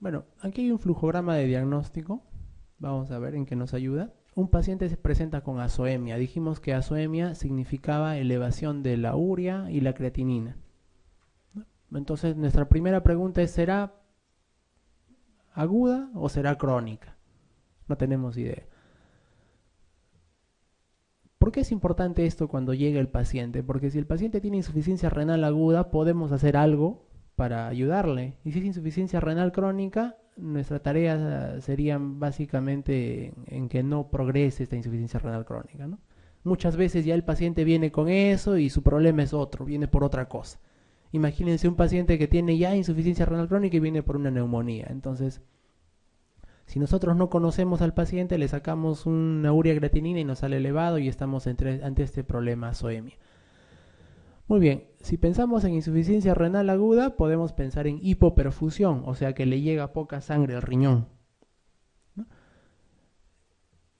Bueno, aquí hay un flujograma de diagnóstico. Vamos a ver en qué nos ayuda. Un paciente se presenta con azoemia. Dijimos que azoemia significaba elevación de la urea y la creatinina. Entonces, nuestra primera pregunta es, ¿será aguda o será crónica? No tenemos idea. ¿Por qué es importante esto cuando llega el paciente? Porque si el paciente tiene insuficiencia renal aguda, podemos hacer algo para ayudarle. Y si es insuficiencia renal crónica, nuestra tarea sería básicamente en que no progrese esta insuficiencia renal crónica, ¿no? Muchas veces ya el paciente viene con eso y su problema es otro, viene por otra cosa. Imagínense un paciente que tiene ya insuficiencia renal crónica y viene por una neumonía. Entonces, si nosotros no conocemos al paciente, le sacamos una urea creatinina y nos sale elevado y estamos ante este problema azoemia. Muy bien, si pensamos en insuficiencia renal aguda, podemos pensar en hipoperfusión, o sea que le llega poca sangre al riñón, ¿no?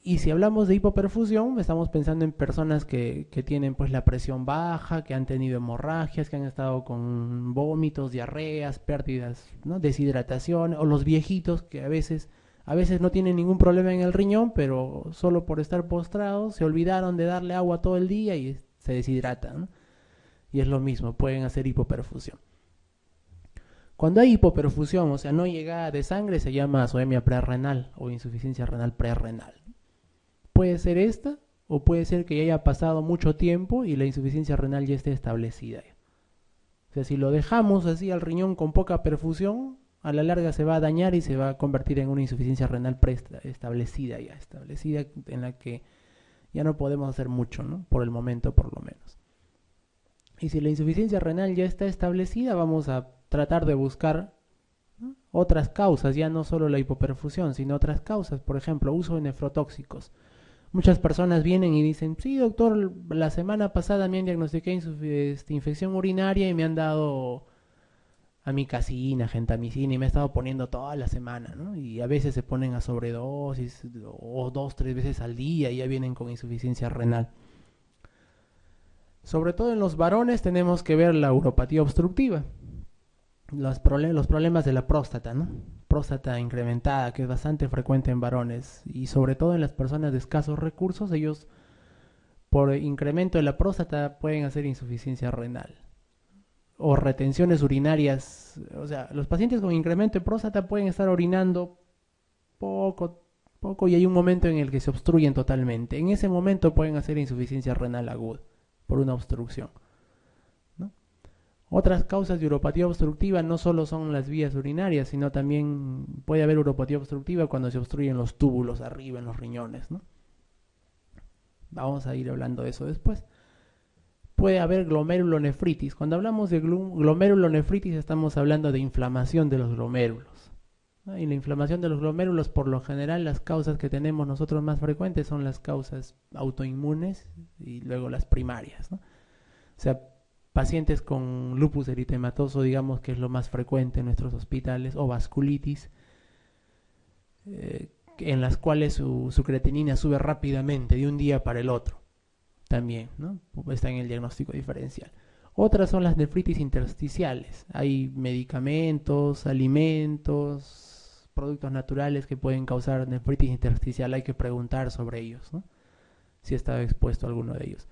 Y si hablamos de hipoperfusión, estamos pensando en personas que tienen pues la presión baja, que han tenido hemorragias, que han estado con vómitos, diarreas, pérdidas, ¿no? Deshidratación, o los viejitos que a veces no tienen ningún problema en el riñón, pero solo por estar postrados se olvidaron de darle agua todo el día y se deshidratan, ¿no? Y es lo mismo, pueden hacer hipoperfusión. Cuando hay hipoperfusión, o sea, no llegada de sangre, se llama azoemia prerrenal o insuficiencia renal prerrenal. Puede ser esta o puede ser que ya haya pasado mucho tiempo y la insuficiencia renal ya esté establecida. O sea, si lo dejamos así al riñón con poca perfusión, a la larga se va a dañar y se va a convertir en una insuficiencia renal establecida en la que ya no podemos hacer mucho, ¿no? Por el momento, por lo menos. Y si la insuficiencia renal ya está establecida, vamos a tratar de buscar, ¿no? Otras causas, ya no solo la hipoperfusión, sino otras causas, por ejemplo, uso de nefrotóxicos. Muchas personas vienen y dicen, sí, doctor, la semana pasada me han diagnosticado infección urinaria y me han dado amicacina, gentamicina y me he estado poniendo toda la semana, ¿no? Y a veces se ponen a sobredosis o 2, 3 veces al día y ya vienen con insuficiencia renal. Sobre todo en los varones tenemos que ver la uropatía obstructiva, los problemas de la próstata, ¿no? Próstata incrementada, que es bastante frecuente en varones, y sobre todo en las personas de escasos recursos, ellos por incremento de la próstata pueden hacer insuficiencia renal o retenciones urinarias. O sea, los pacientes con incremento de próstata pueden estar orinando poco y hay un momento en el que se obstruyen totalmente. En ese momento pueden hacer insuficiencia renal aguda por una obstrucción, ¿no? Otras causas de uropatía obstructiva no solo son las vías urinarias, sino también puede haber uropatía obstructiva cuando se obstruyen los túbulos arriba en los riñones, ¿no? Vamos a ir hablando de eso después. Puede haber glomerulonefritis. Cuando hablamos de glomerulonefritis estamos hablando de inflamación de los glomérulos, ¿no? Y la inflamación de los glomérulos, por lo general, las causas que tenemos nosotros más frecuentes son las causas autoinmunes y luego las primarias, ¿no? O sea, pacientes con lupus eritematoso, digamos que es lo más frecuente en nuestros hospitales, o vasculitis, en las cuales su creatinina sube rápidamente de un día para el otro. También, ¿no? Está en el diagnóstico diferencial. Otras son las nefritis intersticiales. Hay medicamentos, alimentos, productos naturales que pueden causar nefritis intersticial. Hay que preguntar sobre ellos, ¿no? Si está expuesto a alguno de ellos.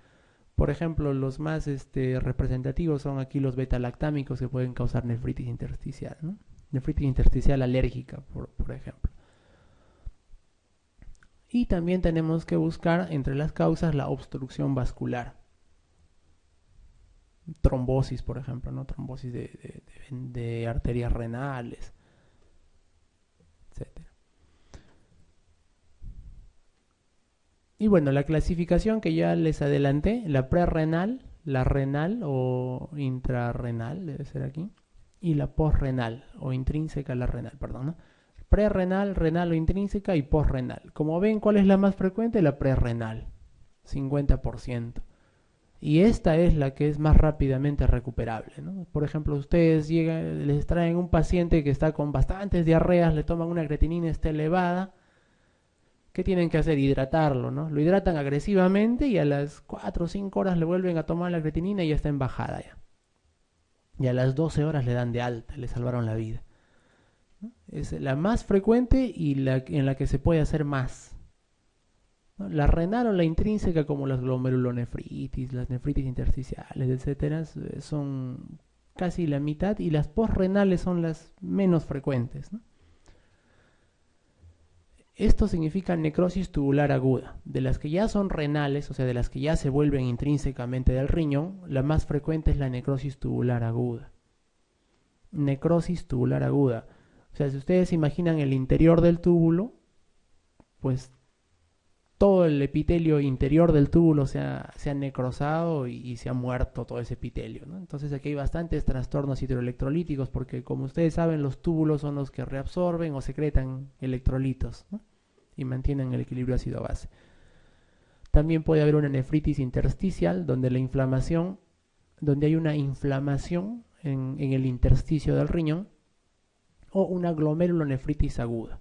Por ejemplo, los más representativos son aquí los beta-lactámicos que pueden causar nefritis intersticial, ¿no? Nefritis intersticial alérgica, por ejemplo. Y también tenemos que buscar entre las causas la obstrucción vascular. Trombosis, por ejemplo, ¿no? Trombosis de arterias renales, etc. Y bueno, la clasificación que ya les adelanté, la prerrenal, la renal o intrarrenal, debe ser aquí, y la posrenal o intrínseca a la renal, perdón, ¿no? Prerrenal, renal o intrínseca y posrenal. Como ven, ¿cuál es la más frecuente? La prerrenal, 50%. Y esta es la que es más rápidamente recuperable, ¿no? Por ejemplo, ustedes llegan, les traen un paciente que está con bastantes diarreas, le toman una creatinina, está elevada. ¿Qué tienen que hacer? Hidratarlo, ¿no? Lo hidratan agresivamente y a las 4 o 5 horas le vuelven a tomar la creatinina y ya está en bajada ya. Y a las 12 horas le dan de alta, le salvaron la vida. ¿no? Es la más frecuente y en la que se puede hacer más, ¿no? La renal o la intrínseca, como las glomerulonefritis, las nefritis intersticiales, etcétera, son casi la mitad, y las postrenales son las menos frecuentes, ¿no? Esto significa necrosis tubular aguda. De las que ya son renales, o sea, de las que ya se vuelven intrínsecamente del riñón, la más frecuente es la necrosis tubular aguda. Necrosis tubular aguda. O sea, si ustedes imaginan el interior del túbulo, pues todo el epitelio interior del túbulo se ha necrosado y se ha muerto todo ese epitelio, ¿no? Entonces aquí hay bastantes trastornos hidroelectrolíticos, porque como ustedes saben, los túbulos son los que reabsorben o secretan electrolitos, ¿no? Y mantienen el equilibrio ácido-base. También puede haber una nefritis intersticial, donde hay una inflamación en el intersticio del riñón, o una glomerulonefritis aguda.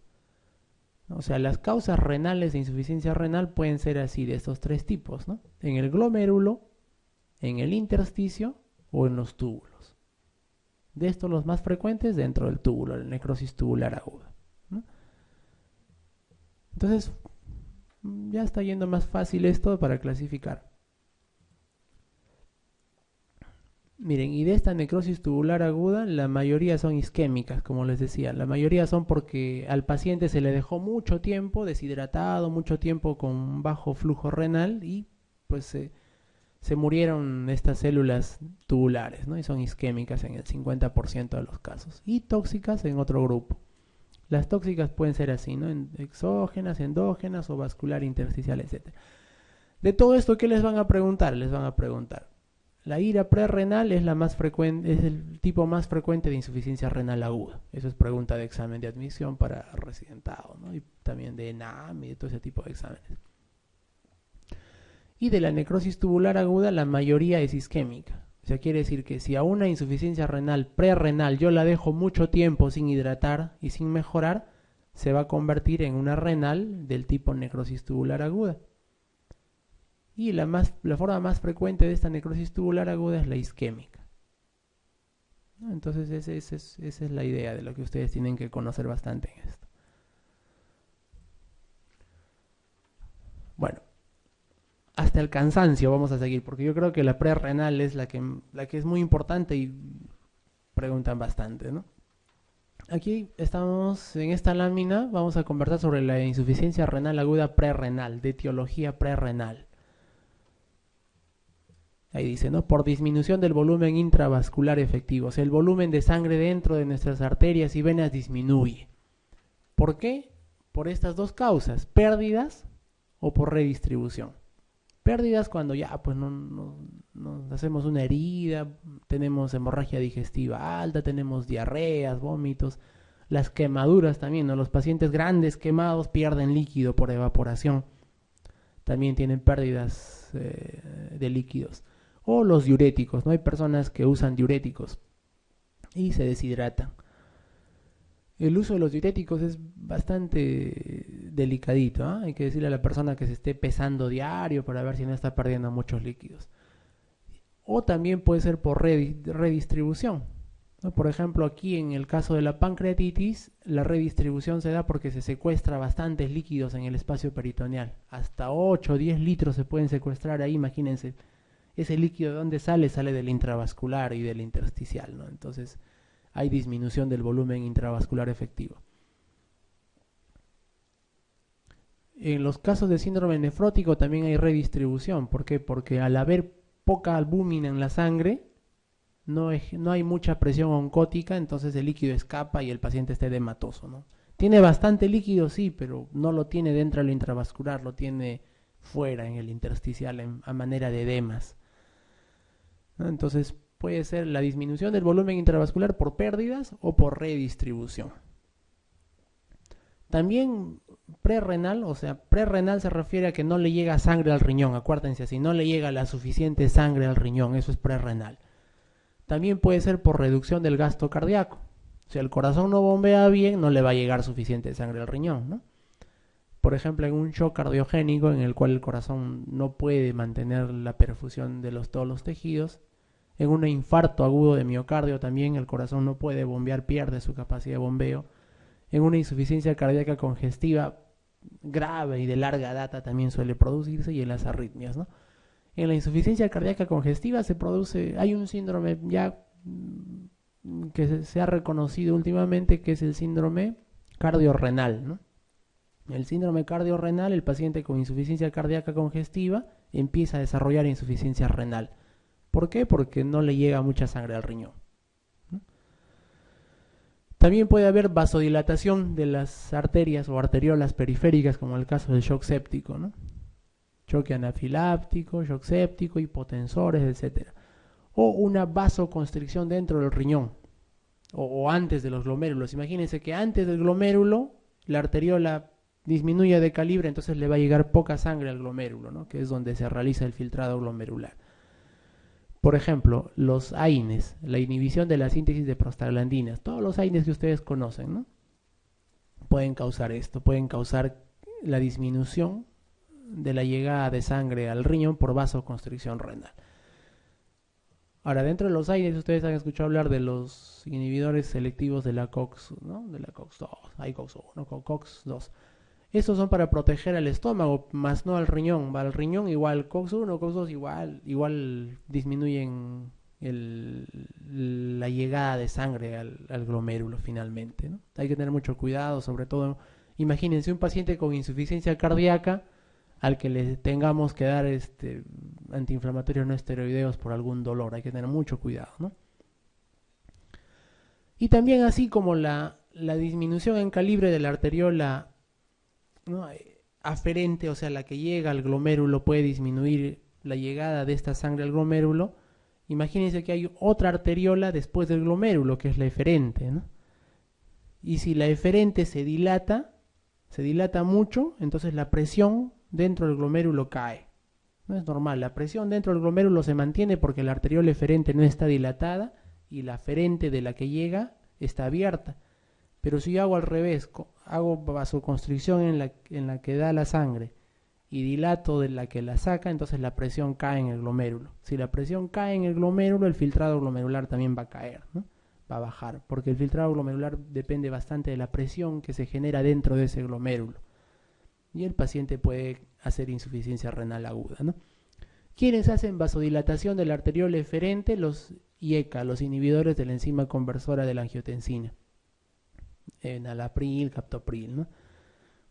O sea, las causas renales de insuficiencia renal pueden ser así, de estos tres tipos, ¿no? En el glomérulo, en el intersticio o en los túbulos. De estos, los más frecuentes dentro del túbulo, la necrosis tubular aguda, ¿no? Entonces, ya está yendo más fácil esto para clasificar. Miren, y de esta necrosis tubular aguda, la mayoría son isquémicas, como les decía. La mayoría son porque al paciente se le dejó mucho tiempo deshidratado, mucho tiempo con bajo flujo renal, y pues se murieron estas células tubulares, ¿no? Y son isquémicas en el 50% de los casos. Y tóxicas en otro grupo. Las tóxicas pueden ser así, ¿no? Exógenas, endógenas o vascular intersticial, etc. De todo esto, ¿qué les van a preguntar? Les van a preguntar: la ira prerrenal es la más frecuente, es el tipo más frecuente de insuficiencia renal aguda. Eso es pregunta de examen de admisión para residentado, ¿no? Y también de ENAM y de todo ese tipo de exámenes. Y de la necrosis tubular aguda, la mayoría es isquémica. O sea, quiere decir que si a una insuficiencia renal prerrenal yo la dejo mucho tiempo sin hidratar y sin mejorar, se va a convertir en una renal del tipo necrosis tubular aguda. Y la forma más frecuente de esta necrosis tubular aguda es la isquémica, ¿no? Entonces esa es la idea de lo que ustedes tienen que conocer bastante en esto. Bueno, hasta el cansancio vamos a seguir, porque yo creo que la prerrenal es la que es muy importante y preguntan bastante, ¿no? Aquí estamos en esta lámina, vamos a conversar sobre la insuficiencia renal aguda prerrenal, de etiología prerrenal. Ahí dice, ¿no? Por disminución del volumen intravascular efectivo. O sea, el volumen de sangre dentro de nuestras arterias y venas disminuye. ¿Por qué? Por estas dos causas: pérdidas o por redistribución. Pérdidas cuando ya pues nos hacemos una herida, tenemos hemorragia digestiva alta, tenemos diarreas, vómitos. Las quemaduras también, ¿no? Los pacientes grandes quemados pierden líquido por evaporación. También tienen pérdidas de líquidos. O los diuréticos, ¿no? Hay personas que usan diuréticos y se deshidratan. El uso de los diuréticos es bastante delicadito, ¿eh? Hay que decirle a la persona que se esté pesando diario para ver si no está perdiendo muchos líquidos. O también puede ser por redistribución, ¿no? Por ejemplo, aquí en el caso de la pancreatitis, la redistribución se da porque se secuestra bastantes líquidos en el espacio peritoneal. Hasta 8 o 10 litros se pueden secuestrar ahí, imagínense. Ese líquido, ¿de dónde sale? Sale del intravascular y del intersticial, ¿no? Entonces hay disminución del volumen intravascular efectivo. En los casos de síndrome nefrótico también hay redistribución. ¿Por qué? Porque al haber poca albúmina en la sangre, no hay mucha presión oncótica, entonces el líquido escapa y el paciente está edematoso, ¿no? Tiene bastante líquido, sí, pero no lo tiene dentro del intravascular, lo tiene fuera en el intersticial a manera de edemas, ¿no? Entonces puede ser la disminución del volumen intravascular por pérdidas o por redistribución. También prerrenal, o sea, prerrenal se refiere a que no le llega sangre al riñón, acuérdense así, no le llega la suficiente sangre al riñón, eso es prerrenal. También puede ser por reducción del gasto cardíaco. Si el corazón no bombea bien, no le va a llegar suficiente sangre al riñón, ¿no? Por ejemplo, en un shock cardiogénico en el cual el corazón no puede mantener la perfusión de todos los tejidos. En un infarto agudo de miocardio también el corazón no puede bombear, pierde su capacidad de bombeo. En una insuficiencia cardíaca congestiva grave y de larga data también suele producirse, y en las arritmias, ¿no? En la insuficiencia cardíaca congestiva hay un síndrome ya que se ha reconocido últimamente, que es el síndrome cardiorrenal, ¿no? El síndrome cardiorrenal, el paciente con insuficiencia cardíaca congestiva empieza a desarrollar insuficiencia renal. ¿Por qué? Porque no le llega mucha sangre al riñón, ¿no? También puede haber vasodilatación de las arterias o arteriolas periféricas, como en el caso del shock séptico, ¿no? Choque anafiláptico, shock séptico, hipotensores, etc. O una vasoconstricción dentro del riñón, o antes de los glomérulos. Imagínense que antes del glomérulo la arteriola disminuye de calibre, entonces le va a llegar poca sangre al glomérulo, ¿no? Que es donde se realiza el filtrado glomerular. Por ejemplo, los AINES, la inhibición de la síntesis de prostaglandinas, todos los AINES que ustedes conocen, ¿no? Pueden causar esto, pueden causar la disminución de la llegada de sangre al riñón por vasoconstricción renal. Ahora, dentro de los AINES, ustedes han escuchado hablar de los inhibidores selectivos de la COX, ¿no? De la COX-2, hay COX-1, COX-2. Estos son para proteger al estómago, más no al riñón. Va al riñón igual, COX-1, COX-2 igual disminuyen la llegada de sangre al glomérulo finalmente, ¿no? Hay que tener mucho cuidado, sobre todo, imagínense un paciente con insuficiencia cardíaca al que le tengamos que dar antiinflamatorios no esteroideos por algún dolor. Hay que tener mucho cuidado, ¿no? Y también, así como la disminución en calibre de la arteriola, ¿no?, aferente, o sea, la que llega al glomérulo, puede disminuir la llegada de esta sangre al glomérulo. Imagínense que hay otra arteriola después del glomérulo, que es la eferente, ¿no? Y si la eferente se dilata mucho, entonces la presión dentro del glomérulo cae. No es normal, la presión dentro del glomérulo se mantiene porque la arteriola eferente no está dilatada y la aferente de la que llega está abierta. Pero si yo hago al revés, hago vasoconstricción en la que da la sangre y dilato de la que la saca, entonces la presión cae en el glomérulo. Si la presión cae en el glomérulo, el filtrado glomerular también va a caer, ¿no? Va a bajar, porque el filtrado glomerular depende bastante de la presión que se genera dentro de ese glomérulo. Y el paciente puede hacer insuficiencia renal aguda, ¿no? ¿Quiénes hacen vasodilatación de la arteriola eferente? Los IECA, los inhibidores de la enzima conversora de la angiotensina. Enalapril, captopril, ¿no?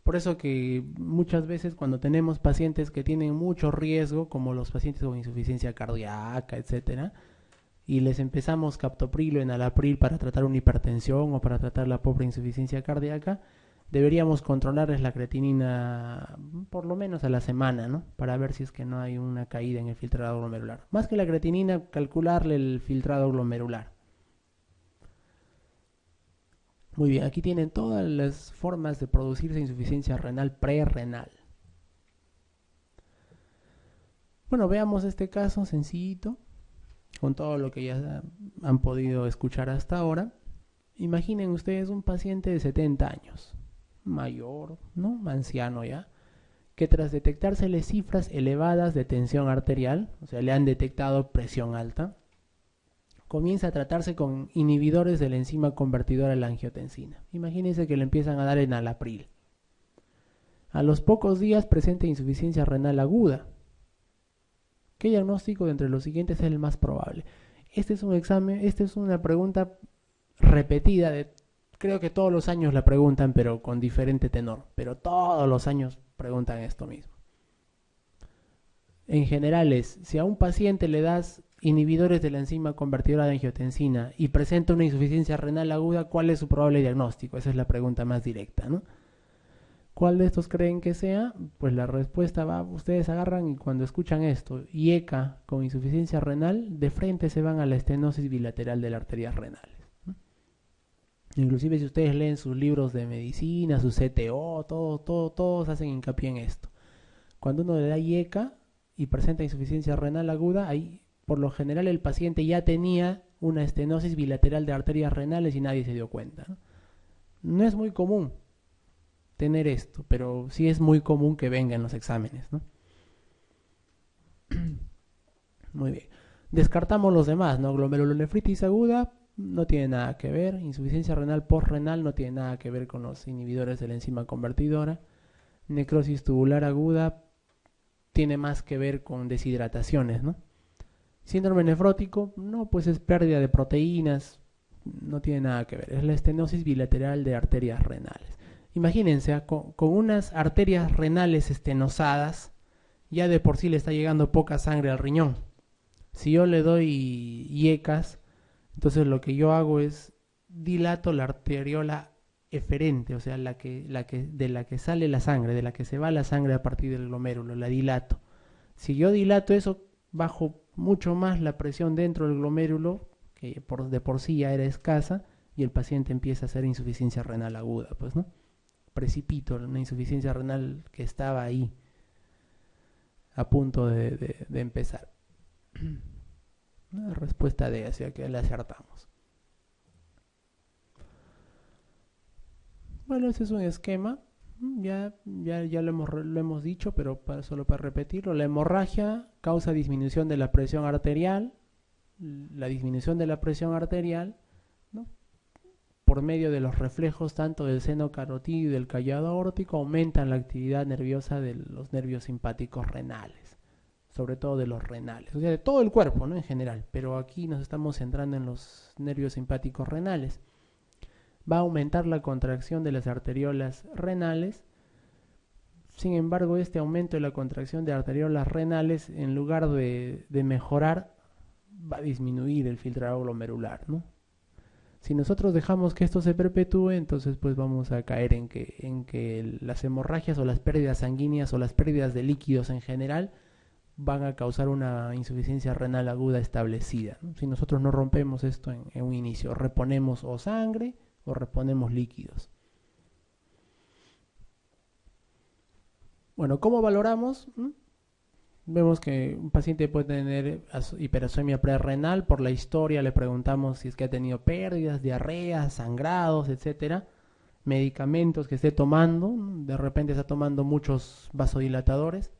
Por eso que muchas veces cuando tenemos pacientes que tienen mucho riesgo, como los pacientes con insuficiencia cardíaca, etcétera, y les empezamos captopril o enalapril para tratar una hipertensión o para tratar la pobre insuficiencia cardíaca, deberíamos controlarles la creatinina por lo menos a la semana, ¿no? Para ver si es que no hay una caída en el filtrado glomerular. Más que la creatinina, calcularle el filtrado glomerular. Muy bien, aquí tienen todas las formas de producirse insuficiencia renal prerrenal. Bueno, veamos este caso sencillito, con todo lo que ya han podido escuchar hasta ahora. Imaginen ustedes un paciente de 70 años, mayor, ¿no? Anciano ya, que tras detectársele cifras elevadas de tensión arterial, o sea, le han detectado presión alta, comienza a tratarse con inhibidores de la enzima convertidora de la angiotensina. Imagínense que le empiezan a dar enalapril. A los pocos días presenta insuficiencia renal aguda. ¿Qué diagnóstico de entre los siguientes es el más probable? Este es un examen, esta es una pregunta repetida, creo que todos los años la preguntan, pero con diferente tenor. Pero todos los años preguntan esto mismo. En general es, si a un paciente le das inhibidores de la enzima convertidora de angiotensina y presenta una insuficiencia renal aguda, ¿cuál es su probable diagnóstico? Esa es la pregunta más directa, ¿no? ¿Cuál de estos creen que sea? Pues la respuesta va, ustedes agarran y cuando escuchan esto, IECA con insuficiencia renal, de frente se van a la estenosis bilateral de las arterias renales, ¿no? Inclusive si ustedes leen sus libros de medicina, su CTO, todos hacen hincapié en esto. Cuando uno le da IECA y presenta insuficiencia renal aguda, ahí por lo general el paciente ya tenía una estenosis bilateral de arterias renales y nadie se dio cuenta, ¿no? No es muy común tener esto, pero sí es muy común que venga en los exámenes, ¿no? Muy bien. Descartamos los demás, ¿no? Glomerulonefritis aguda, no tiene nada que ver. Insuficiencia renal postrenal no tiene nada que ver con los inhibidores de la enzima convertidora. Necrosis tubular aguda tiene más que ver con deshidrataciones, ¿no? Síndrome nefrótico, no, pues es pérdida de proteínas, no tiene nada que ver. Es la estenosis bilateral de arterias renales. Imagínense, con unas arterias renales estenosadas, ya de por sí le está llegando poca sangre al riñón. Si yo le doy IECAS, entonces lo que yo hago es dilato la arteriola eferente, o sea, de la que sale la sangre, de la que se va la sangre a partir del glomérulo, la dilato. Si yo dilato eso, bajo mucho más la presión dentro del glomérulo, que de por sí ya era escasa, y el paciente empieza a hacer insuficiencia renal aguda, pues, ¿no? Precipito una insuficiencia renal que estaba ahí, a punto de empezar. Una respuesta D, hacia que le acertamos. Bueno, ese es un esquema. Ya lo hemos dicho, pero solo para repetirlo. La hemorragia causa disminución de la presión arterial. La disminución de la presión arterial, ¿no?, por medio de los reflejos tanto del seno carotídeo y del callado aórtico, aumentan la actividad nerviosa de los nervios simpáticos renales, sobre todo de los renales, o sea, de todo el cuerpo, ¿no?, en general, pero aquí nos estamos centrando en los nervios simpáticos renales. Va a aumentar la contracción de las arteriolas renales. Sin embargo, este aumento de la contracción de arteriolas renales, en lugar de mejorar, va a disminuir el filtrado glomerular, ¿no? Si nosotros dejamos que esto se perpetúe, entonces pues vamos a caer en que las hemorragias o las pérdidas sanguíneas o las pérdidas de líquidos en general van a causar una insuficiencia renal aguda establecida, ¿no? Si nosotros no rompemos esto en un inicio, reponemos o sangre o reponemos líquidos. Bueno, ¿cómo valoramos? Vemos que un paciente puede tener hiperosmia prerrenal. Por la historia le preguntamos si es que ha tenido pérdidas, diarreas, sangrados, etcétera. Medicamentos que esté tomando, de repente está tomando muchos vasodilatadores.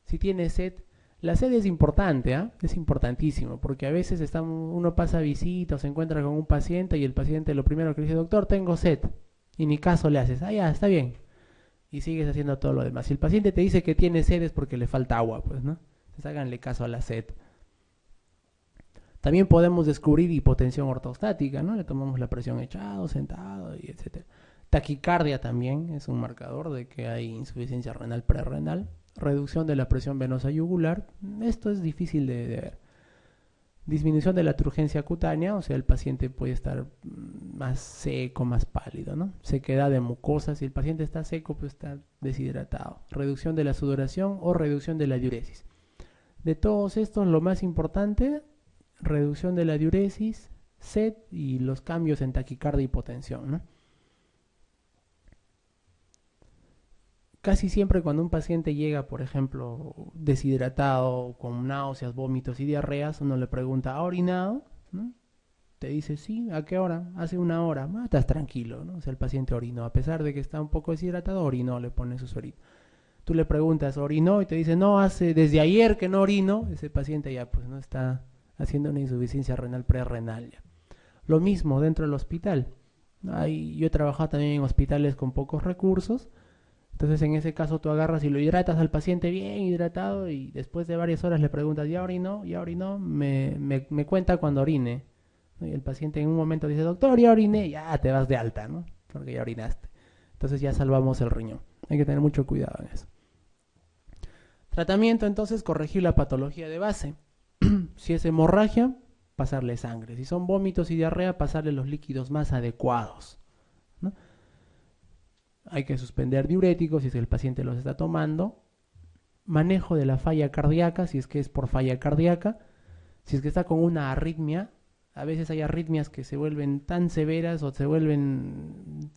Si tiene sed, la sed es importante, ¿eh? Es importantísimo, porque a veces uno pasa visita o se encuentra con un paciente y el paciente lo primero que dice: doctor, tengo sed, y ni caso le haces. Ah, ya, está bien, y sigues haciendo todo lo demás. Si el paciente te dice que tiene sed es porque le falta agua, pues, ¿no? Entonces háganle caso a la sed. También podemos descubrir hipotensión ortostática, ¿no? Le tomamos la presión echado, sentado, y etcétera. Taquicardia también es un marcador de que hay insuficiencia renal prerrenal. Reducción de la presión venosa yugular, esto es difícil de ver. Disminución de la turgencia cutánea, o sea, el paciente puede estar más seco, más pálido, ¿no? Sequedad de mucosas, si el paciente está seco, pues está deshidratado. Reducción de la sudoración o reducción de la diuresis. De todos estos, lo más importante, reducción de la diuresis, sed y los cambios en taquicardia y hipotensión, ¿no? Casi siempre cuando un paciente llega, por ejemplo, deshidratado, con náuseas, vómitos y diarreas, uno le pregunta: ¿ha orinado?, ¿no? Te dice: sí. ¿A qué hora? Hace una hora. Ah, estás tranquilo, ¿no? O sea, el paciente orinó, a pesar de que está un poco deshidratado, orinó, le pone su suerito. Tú le preguntas: ¿orinó? Y te dice: no, desde ayer que no orino. Ese paciente ya pues no está haciendo una insuficiencia renal prerrenal ya. Lo mismo dentro del hospital. Yo he trabajado también en hospitales con pocos recursos. Entonces en ese caso tú agarras y lo hidratas al paciente bien hidratado, y después de varias horas le preguntas: ¿ya orinó? ¿Ya orinó? Me cuenta cuando orine, ¿no? Y el paciente en un momento dice: doctor, ya oriné. Ya te vas de alta, ¿no? Porque ya orinaste. Entonces ya salvamos el riñón. Hay que tener mucho cuidado en eso. Tratamiento, entonces, corregir la patología de base. Si es hemorragia, pasarle sangre. Si son vómitos y diarrea, pasarle los líquidos más adecuados, ¿no? Hay que suspender diuréticos si es que el paciente los está tomando. Manejo de la falla cardíaca, si es que es por falla cardíaca. Si es que está con una arritmia, a veces hay arritmias que se vuelven tan severas o tienen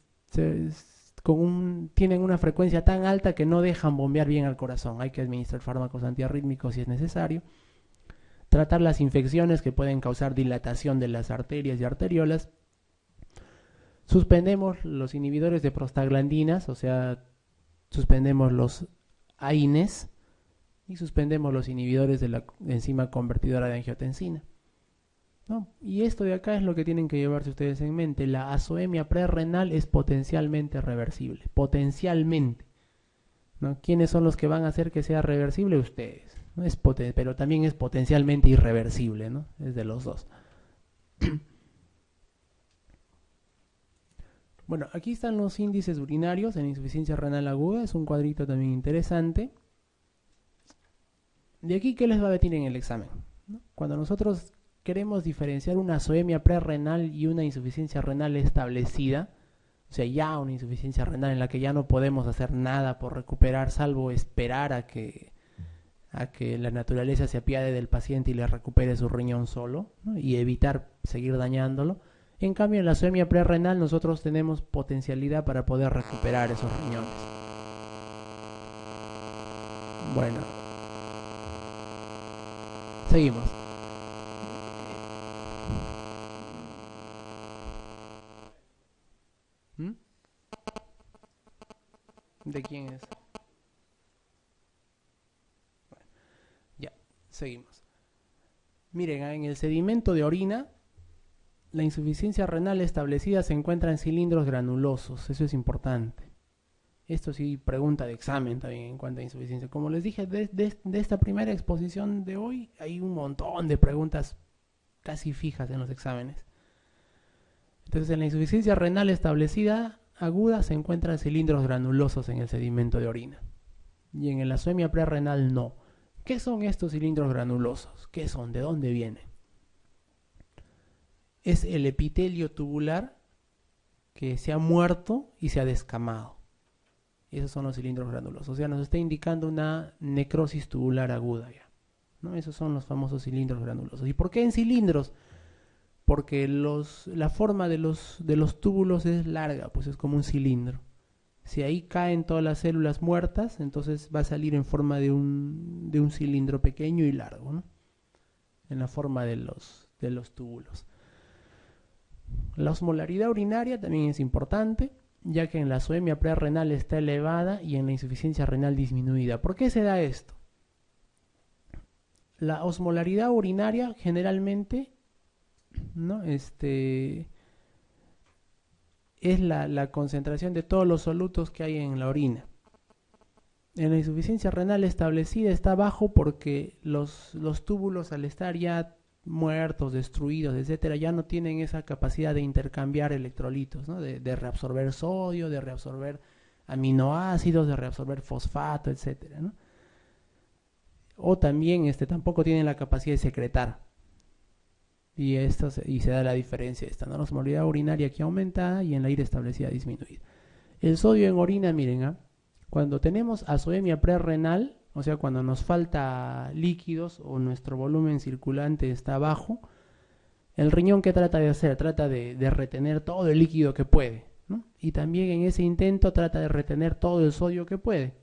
una frecuencia tan alta que no dejan bombear bien al corazón. Hay que administrar fármacos antiarrítmicos si es necesario. Tratar las infecciones que pueden causar dilatación de las arterias y arteriolas. Suspendemos los inhibidores de prostaglandinas, o sea, suspendemos los AINES y suspendemos los inhibidores de la enzima convertidora de angiotensina. ¿no? Y esto de acá es lo que tienen que llevarse ustedes en mente. La azoemia prerrenal es potencialmente reversible. Potencialmente. ¿No? ¿Quiénes son los que van a hacer que sea reversible? Ustedes. ¿No? Pero también es potencialmente irreversible, ¿no? Es de los dos. Bueno, aquí están los índices urinarios en insuficiencia renal aguda. Es un cuadrito también interesante. De aquí, ¿qué les va a venir en el examen? ¿No? Cuando nosotros queremos diferenciar una azoemia prerrenal y una insuficiencia renal establecida, o sea, ya una insuficiencia renal en la que ya no podemos hacer nada por recuperar, salvo esperar a que la naturaleza se apiade del paciente y le recupere su riñón solo, ¿no? Y evitar seguir dañándolo. En cambio, en la azoemia prerrenal nosotros tenemos potencialidad para poder recuperar esos riñones. Bueno, seguimos. ¿Mm? ¿De quién es? Bueno, ya, seguimos. Miren, en el sedimento de orina, la insuficiencia renal establecida se encuentra en cilindros granulosos. Eso es importante. Esto sí, pregunta de examen también en cuanto a insuficiencia. Como les dije, de esta primera exposición de hoy, hay un montón de preguntas casi fijas en los exámenes. Entonces, en la insuficiencia renal establecida aguda se encuentran cilindros granulosos en el sedimento de orina. Y en la azoemia prerrenal no. ¿Qué son estos cilindros granulosos? ¿Qué son? ¿De dónde vienen? Es el epitelio tubular que se ha muerto y se ha descamado. Esos son los cilindros granulosos. O sea, nos está indicando una necrosis tubular aguda ya, ¿no? Esos son los famosos cilindros granulosos. ¿Y por qué en cilindros? Porque la forma de los túbulos es larga, pues es como un cilindro. Si ahí caen todas las células muertas, entonces va a salir en forma de un cilindro pequeño y largo, ¿no? En la forma de los túbulos. La osmolaridad urinaria también es importante, ya que en la azoemia prerrenal está elevada y en la insuficiencia renal disminuida. ¿Por qué se da esto? La osmolaridad urinaria generalmente, ¿no? Es la concentración de todos los solutos que hay en la orina. En la insuficiencia renal establecida está bajo porque los túbulos, al estar ya muertos, destruidos, etcétera, ya no tienen esa capacidad de intercambiar electrolitos, ¿no? de reabsorber sodio, de reabsorber aminoácidos, de reabsorber fosfato, etcétera, ¿no? O también tampoco tienen la capacidad de secretar. Y se da la diferencia esta, ¿no? La osmolaridad urinaria aquí aumentada y en la ira establecida disminuida. El sodio en orina, miren, cuando tenemos azoemia prerrenal, o sea, cuando nos falta líquidos o nuestro volumen circulante está bajo, el riñón, ¿qué trata de hacer? Trata de retener todo el líquido que puede, ¿no? Y también en ese intento trata de retener todo el sodio que puede.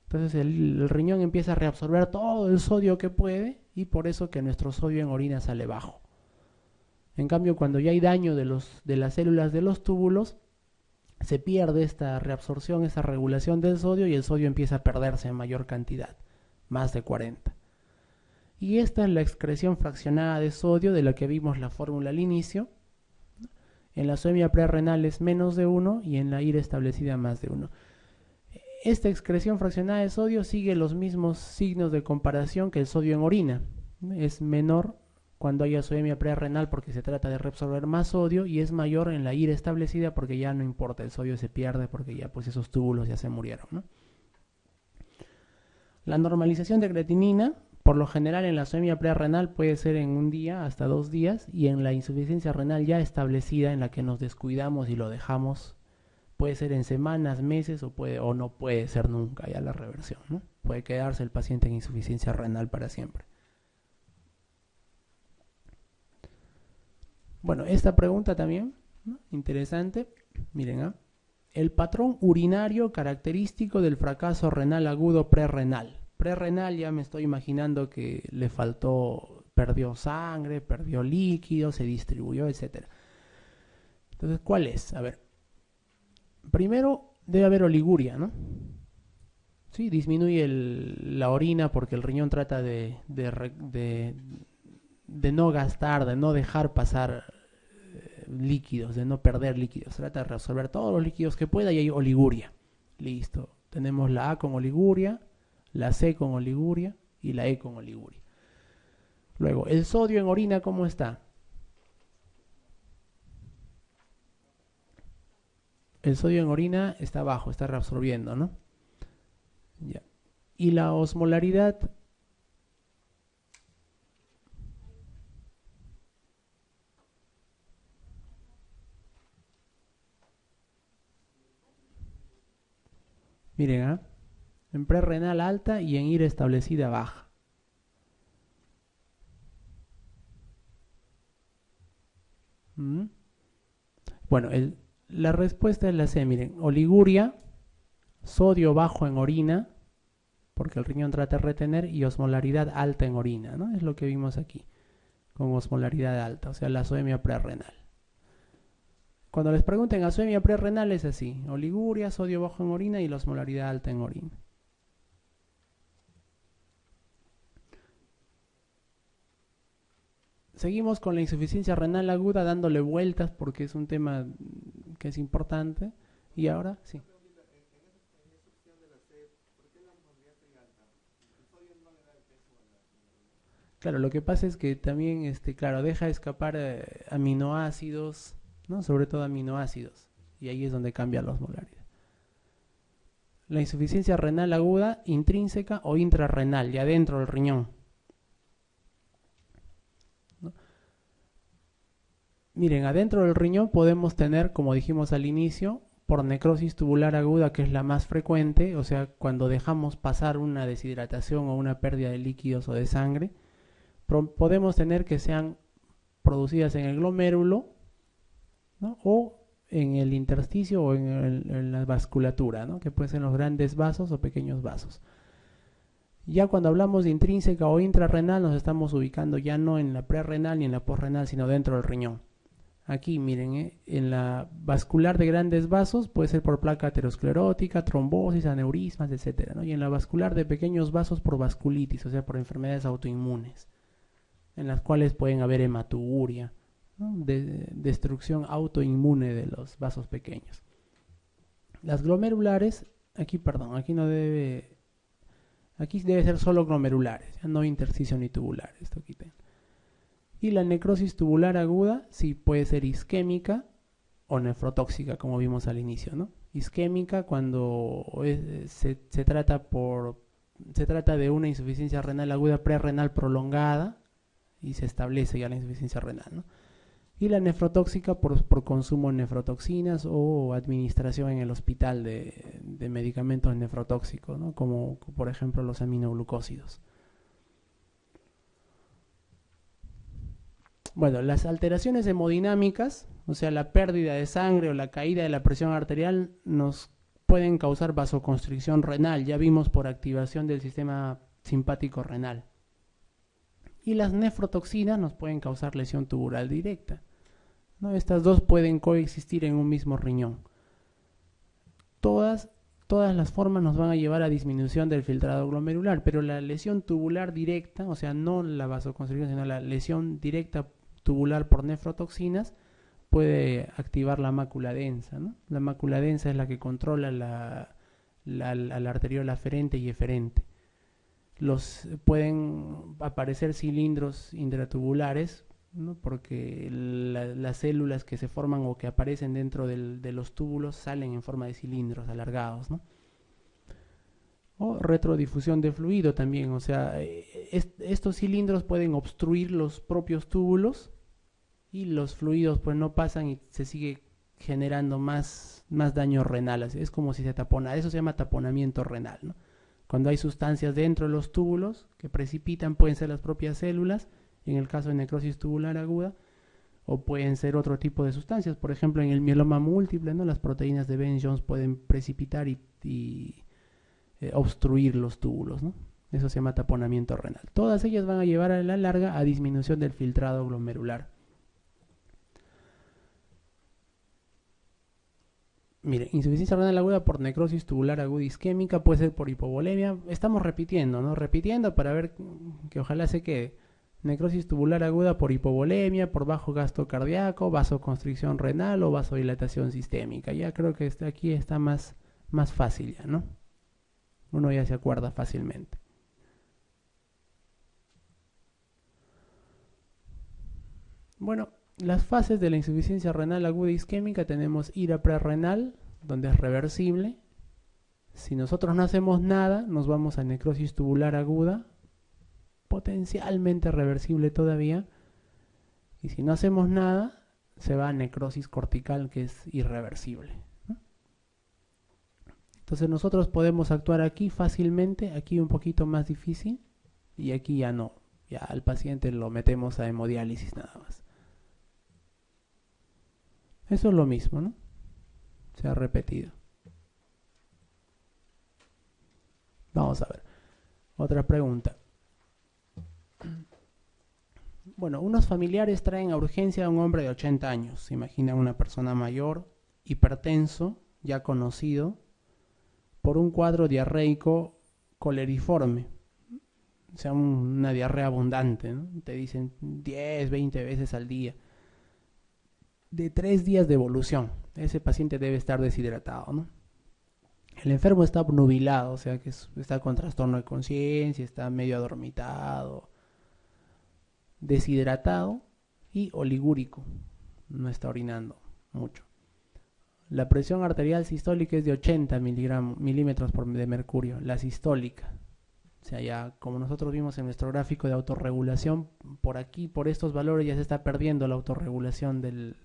Entonces el riñón empieza a reabsorber todo el sodio que puede y por eso que nuestro sodio en orina sale bajo. En cambio, cuando ya hay daño de las células de los túbulos, se pierde esta reabsorción, esa regulación del sodio y el sodio empieza a perderse en mayor cantidad, más de 40. Y esta es la excreción fraccionada de sodio de la que vimos la fórmula al inicio. En la azoemia prerrenal es menos de 1 y en la ira establecida más de 1. Esta excreción fraccionada de sodio sigue los mismos signos de comparación que el sodio en orina. Es menor cuando hay azoemia prerrenal porque se trata de reabsorber más sodio y es mayor en la ira establecida porque ya no importa, el sodio se pierde porque ya pues esos túbulos ya se murieron, ¿no? La normalización de creatinina, por lo general en la azoemia prerrenal puede ser en un día hasta 2 días y en la insuficiencia renal ya establecida en la que nos descuidamos y lo dejamos puede ser en semanas, meses o no puede ser nunca ya la reversión, ¿no? Puede quedarse el paciente en insuficiencia renal para siempre. Bueno, esta pregunta también, ¿no? Interesante. Miren, el patrón urinario característico del fracaso renal agudo prerrenal. Prerrenal ya me estoy imaginando que le faltó, perdió sangre, perdió líquido, se distribuyó, etc. Entonces, ¿cuál es? A ver, primero debe haber oliguria, ¿no? Sí, disminuye la orina porque el riñón trata de de no gastar, de no dejar pasar líquidos, de no perder líquidos. Trata de resolver todos los líquidos que pueda y hay oliguria. Listo. Tenemos la A con oliguria, la C con oliguria y la E con oliguria. Luego, el sodio en orina, ¿cómo está? El sodio en orina está bajo, está reabsorbiendo, ¿no? Ya. Y la osmolaridad, miren, ¿ah? En prerrenal alta y en ira establecida baja. ¿Mm? Bueno, la respuesta es la C, miren, oliguria, sodio bajo en orina, porque el riñón trata de retener, y osmolaridad alta en orina, ¿no? Es lo que vimos aquí, con osmolaridad alta, o sea, la azoemia prerrenal. Cuando les pregunten azoemia prerrenal es así, oliguria, sodio bajo en orina y la osmolaridad alta en orina. Seguimos con la insuficiencia renal aguda dándole vueltas porque es un tema que es importante. Y ahora, sí. Claro, lo que pasa es que también, claro, deja escapar aminoácidos, ¿no? Sobre todo aminoácidos. Y ahí es donde cambia la osmolaridad. La insuficiencia renal aguda, intrínseca o intrarrenal, ya dentro del riñón. ¿No? Miren, adentro del riñón podemos tener, como dijimos al inicio, por necrosis tubular aguda, que es la más frecuente, o sea, cuando dejamos pasar una deshidratación o una pérdida de líquidos o de sangre, podemos tener que sean producidas en el glomérulo, ¿no? O en el intersticio o en la vasculatura, ¿no? Que pueden ser los grandes vasos o pequeños vasos. Ya cuando hablamos de intrínseca o intrarrenal nos estamos ubicando ya no en la prerrenal ni en la posrenal, sino dentro del riñón. Aquí miren, en la vascular de grandes vasos puede ser por placa aterosclerótica, trombosis, aneurismas, etc., ¿no? Y en la vascular de pequeños vasos por vasculitis, o sea, por enfermedades autoinmunes, en las cuales pueden haber hematuria, ¿no? Destrucción autoinmune de los vasos pequeños. Las glomerulares, aquí no debe, aquí debe ser solo glomerulares, ya no intersticio ni tubular, esto quiten. Y la necrosis tubular aguda sí puede ser isquémica o nefrotóxica, como vimos al inicio, ¿no? Isquémica cuando se trata de una insuficiencia renal aguda prerrenal prolongada y se establece ya la insuficiencia renal, ¿no? Y la nefrotóxica por consumo de nefrotoxinas o administración en el hospital de medicamentos nefrotóxicos, ¿no? Como por ejemplo los aminoglucósidos. Bueno, las alteraciones hemodinámicas, o sea, la pérdida de sangre o la caída de la presión arterial, nos pueden causar vasoconstricción renal. Ya vimos por activación del sistema simpático renal. Y las nefrotoxinas nos pueden causar lesión tubular directa, ¿no? Estas dos pueden coexistir en un mismo riñón. Todas las formas nos van a llevar a disminución del filtrado glomerular, pero la lesión tubular directa, o sea, no la vasoconstricción, sino la lesión directa tubular por nefrotoxinas, puede activar la mácula densa, ¿no? La mácula densa es la que controla la arteriola aferente y eferente. Pueden aparecer cilindros intratubulares, ¿no? Porque las células que se forman o que aparecen dentro de los túbulos salen en forma de cilindros alargados, ¿no? O retrodifusión de fluido también, o sea, estos cilindros pueden obstruir los propios túbulos y los fluidos pues no pasan y se sigue generando más daño renal, es como si se tapona, eso se llama taponamiento renal, ¿no? Cuando hay sustancias dentro de los túbulos que precipitan, pueden ser las propias células, en el caso de necrosis tubular aguda, o pueden ser otro tipo de sustancias, por ejemplo en el mieloma múltiple, ¿no? Las proteínas de Bence-Jones pueden precipitar y obstruir los túbulos, ¿no? Eso se llama taponamiento renal. Todas ellas van a llevar a la larga a disminución del filtrado glomerular. Mire, insuficiencia renal aguda por necrosis tubular aguda isquémica, puede ser por hipovolemia. Estamos repitiendo, ¿no? Repitiendo para ver que ojalá se quede. Necrosis tubular aguda por hipovolemia, por bajo gasto cardíaco, vasoconstricción renal o vasodilatación sistémica. Ya creo que aquí está más fácil ya, ¿no? Uno ya se acuerda fácilmente. Bueno, las fases de la insuficiencia renal aguda isquémica tenemos ira prerrenal, donde es reversible. Si nosotros no hacemos nada, nos vamos a necrosis tubular aguda, potencialmente reversible todavía. Y si no hacemos nada, se va a necrosis cortical, que es irreversible, ¿no? Entonces nosotros podemos actuar aquí fácilmente, aquí un poquito más difícil, y aquí ya no. Ya al paciente lo metemos a hemodiálisis nada más. Eso es lo mismo, ¿no? Se ha repetido. Vamos a ver. Otra pregunta. Bueno, unos familiares traen a urgencia a un hombre de 80 años. Se imagina una persona mayor, hipertenso, ya conocido, por un cuadro diarreico coleriforme. O sea, una diarrea abundante, ¿no? Te dicen 10, 20 veces al día. De 3 días de evolución. Ese paciente debe estar deshidratado, ¿no? El enfermo está obnubilado, o sea que está con trastorno de conciencia, está medio adormitado, deshidratado y oligúrico. No está orinando mucho. La presión arterial sistólica es de 80 milímetros de mercurio, la sistólica. O sea, ya como nosotros vimos en nuestro gráfico de autorregulación, por aquí, por estos valores ya se está perdiendo la autorregulación del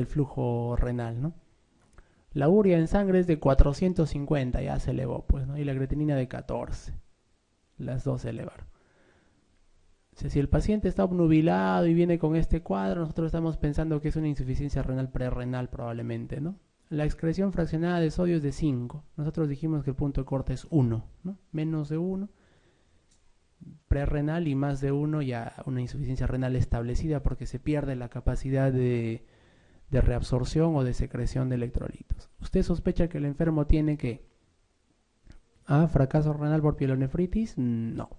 flujo renal, ¿no? La urea en sangre es de 450, ya se elevó, pues, ¿no? Y la creatinina de 14. Las dos se elevaron. O sea, si el paciente está obnubilado y viene con este cuadro, nosotros estamos pensando que es una insuficiencia renal prerrenal probablemente, ¿no? La excreción fraccionada de sodio es de 5. Nosotros dijimos que el punto de corte es 1, ¿no? Menos de 1, prerrenal, y más de 1 ya una insuficiencia renal establecida porque se pierde la capacidad de reabsorción o de secreción de electrolitos. ¿Usted sospecha que el enfermo tiene que A, fracaso renal por pielonefritis? No.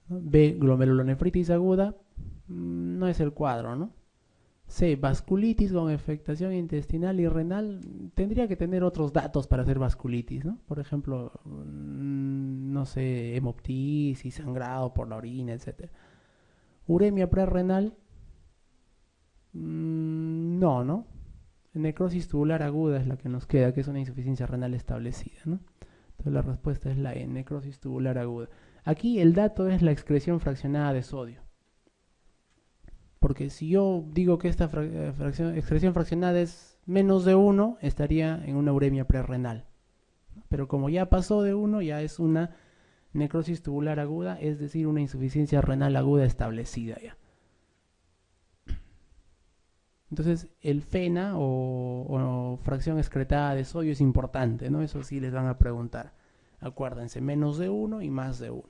B, glomerulonefritis aguda, no es el cuadro, ¿no? C, vasculitis con afectación intestinal y renal, tendría que tener otros datos para hacer vasculitis, ¿no? Por ejemplo, no sé, hemoptisis, sangrado por la orina, etc. Uremia prerrenal, no. Necrosis tubular aguda es la que nos queda, que es una insuficiencia renal establecida, ¿no? Entonces la respuesta es la E, necrosis tubular aguda. Aquí el dato es la excreción fraccionada de sodio. Porque si yo digo que esta excreción fraccionada es menos de 1, estaría en una uremia prerrenal. Pero como ya pasó de 1, ya es una necrosis tubular aguda, es decir, una insuficiencia renal aguda establecida ya. Entonces el FENA o fracción excretada de sodio es importante, ¿no? Eso sí les van a preguntar. Acuérdense, menos de 1 y más de 1.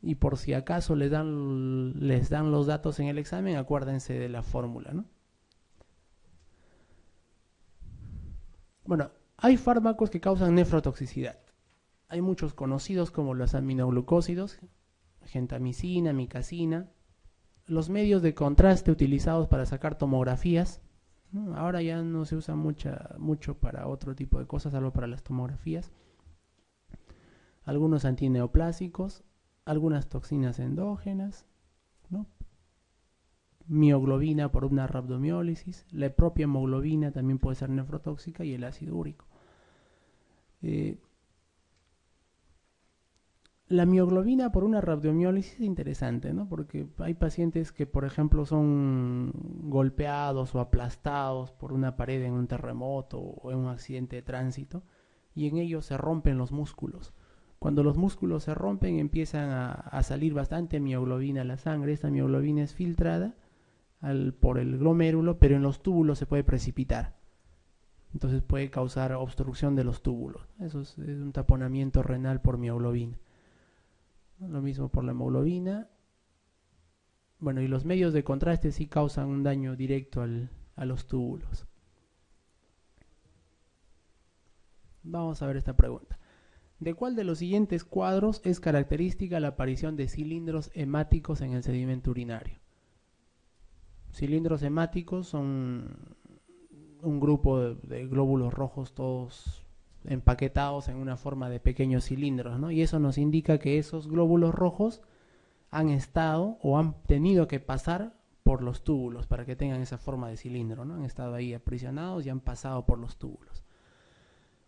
Y por si acaso les dan los datos en el examen, acuérdense de la fórmula, ¿no? Bueno, hay fármacos que causan nefrotoxicidad. Hay muchos conocidos como los aminoglucósidos, gentamicina, micacina. Los medios de contraste utilizados para sacar tomografías, ¿no? Ahora ya no se usa mucho para otro tipo de cosas, salvo para las tomografías. Algunos antineoplásicos, algunas toxinas endógenas, ¿no? Mioglobina por una rhabdomiólisis, la propia hemoglobina también puede ser nefrotóxica, y el ácido úrico. La mioglobina por una rhabdomiólisis es interesante, ¿no? Porque hay pacientes que, por ejemplo, son golpeados o aplastados por una pared en un terremoto o en un accidente de tránsito, y en ellos se rompen los músculos. Cuando los músculos se rompen, empiezan a salir bastante mioglobina a la sangre. Esta mioglobina es filtrada por el glomérulo, pero en los túbulos se puede precipitar. Entonces puede causar obstrucción de los túbulos. Eso es un taponamiento renal por mioglobina. Lo mismo por la hemoglobina. Bueno, y los medios de contraste sí causan un daño directo a los túbulos. Vamos a ver esta pregunta. ¿De cuál de los siguientes cuadros es característica la aparición de cilindros hemáticos en el sedimento urinario? Cilindros hemáticos son un grupo de glóbulos rojos todos empaquetados en una forma de pequeños cilindros, ¿no? Y eso nos indica que esos glóbulos rojos han estado o han tenido que pasar por los túbulos para que tengan esa forma de cilindro, ¿no? Han estado ahí aprisionados y han pasado por los túbulos.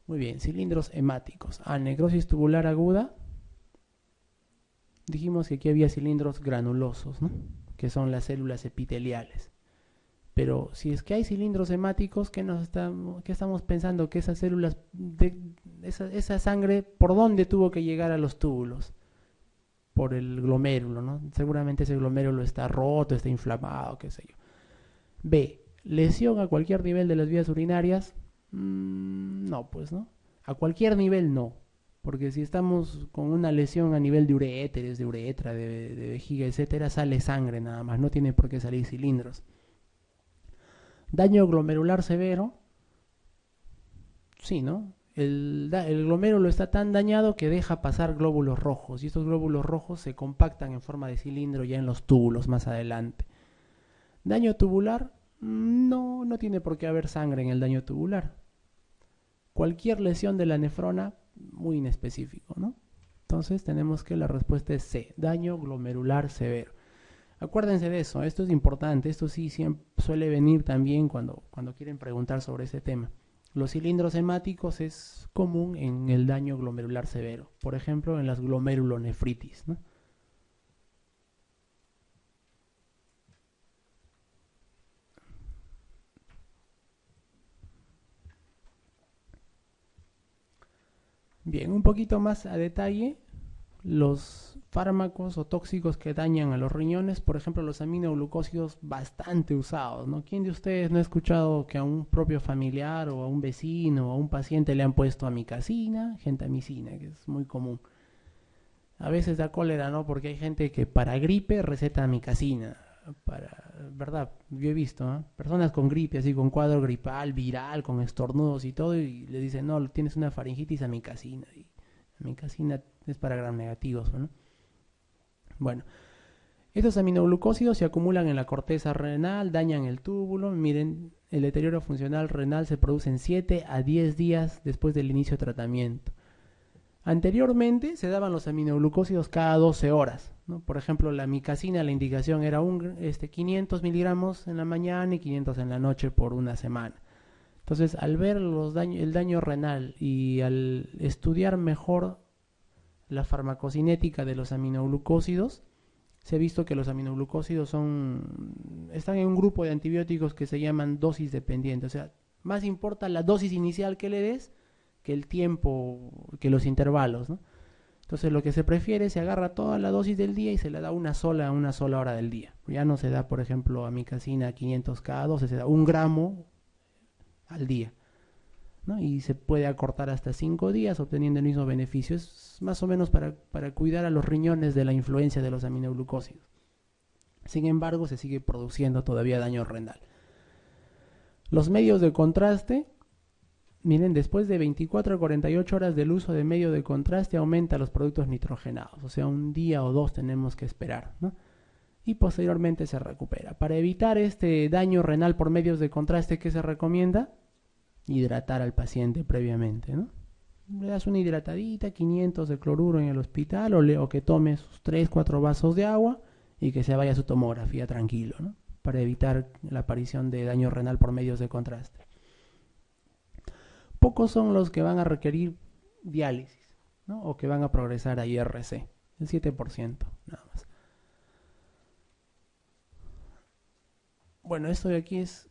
Muy bien, cilindros hemáticos. Necrosis tubular aguda. Dijimos que aquí había cilindros granulosos, ¿no? Que son las células epiteliales. Pero si es que hay cilindros hemáticos, ¿qué estamos pensando? Que esas células, esa sangre, ¿por dónde tuvo que llegar a los túbulos? Por el glomérulo, ¿no? Seguramente ese glomérulo está roto, está inflamado, qué sé yo. B. Lesión a cualquier nivel de las vías urinarias. No, pues, ¿no? A cualquier nivel no. Porque si estamos con una lesión a nivel de uréteres, de uretra, de vejiga, etcétera, sale sangre nada más, no tiene por qué salir cilindros. Daño glomerular severo. Sí, ¿no? El glomérulo está tan dañado que deja pasar glóbulos rojos y estos glóbulos rojos se compactan en forma de cilindro ya en los túbulos más adelante. Daño tubular, no tiene por qué haber sangre en el daño tubular. Cualquier lesión de la nefrona, muy inespecífico, ¿no? Entonces tenemos que la respuesta es C, daño glomerular severo. Acuérdense de eso, esto es importante, esto sí siempre suele venir también cuando quieren preguntar sobre ese tema. Los cilindros hemáticos es común en el daño glomerular severo, por ejemplo en las glomerulonefritis, ¿no? Bien, un poquito más a detalle, los fármacos o tóxicos que dañan a los riñones, por ejemplo los aminoglucósidos bastante usados, ¿no? ¿Quién de ustedes no ha escuchado que a un propio familiar o a un vecino o a un paciente le han puesto amicacina, gentamicina, que es muy común? A veces da cólera, ¿no? Porque hay gente que para gripe receta amicacina, ¿verdad? Yo he visto, ¿eh? Personas con gripe, así con cuadro gripal, viral, con estornudos y todo, y le dicen, no, tienes una faringitis, amicacina. Y amicacina es para gram negativos, ¿no? Bueno, estos aminoglucósidos se acumulan en la corteza renal, dañan el túbulo. Miren, el deterioro funcional renal se produce en 7 a 10 días después del inicio de tratamiento. Anteriormente se daban los aminoglucósidos cada 12 horas, ¿no? Por ejemplo, la amicacina, la indicación era 500 miligramos en la mañana y 500 en la noche por una semana. Entonces, al ver el daño renal y al estudiar mejor la farmacocinética de los aminoglucósidos, se ha visto que los aminoglucósidos están en un grupo de antibióticos que se llaman dosis dependientes. O sea, más importa la dosis inicial que le des que el tiempo, que los intervalos, ¿no? Entonces lo que se prefiere, se agarra toda la dosis del día y se le da una sola hora del día. Ya no se da, por ejemplo, amicacina 500 cada 12, se da 1 gramo al día, ¿no? Y se puede acortar hasta 5 días obteniendo el mismo beneficio. Es más o menos para cuidar a los riñones de la influencia de los aminoglucósidos. Sin embargo, se sigue produciendo todavía daño renal. Los medios de contraste. Miren, después de 24 a 48 horas del uso de medio de contraste aumenta los productos nitrogenados, o sea, 1 día o 2 tenemos que esperar, ¿no? Y posteriormente se recupera. Para evitar este daño renal por medios de contraste, ¿qué se recomienda? Hidratar al paciente previamente, ¿no? Le das una hidratadita, 500 de cloruro en el hospital, o que tome sus 3-4 vasos de agua y que se vaya a su tomografía tranquilo, ¿no? Para evitar la aparición de daño renal por medios de contraste. Pocos son los que van a requerir diálisis, ¿no? O que van a progresar a IRC, el 7% nada más. Bueno, esto de aquí es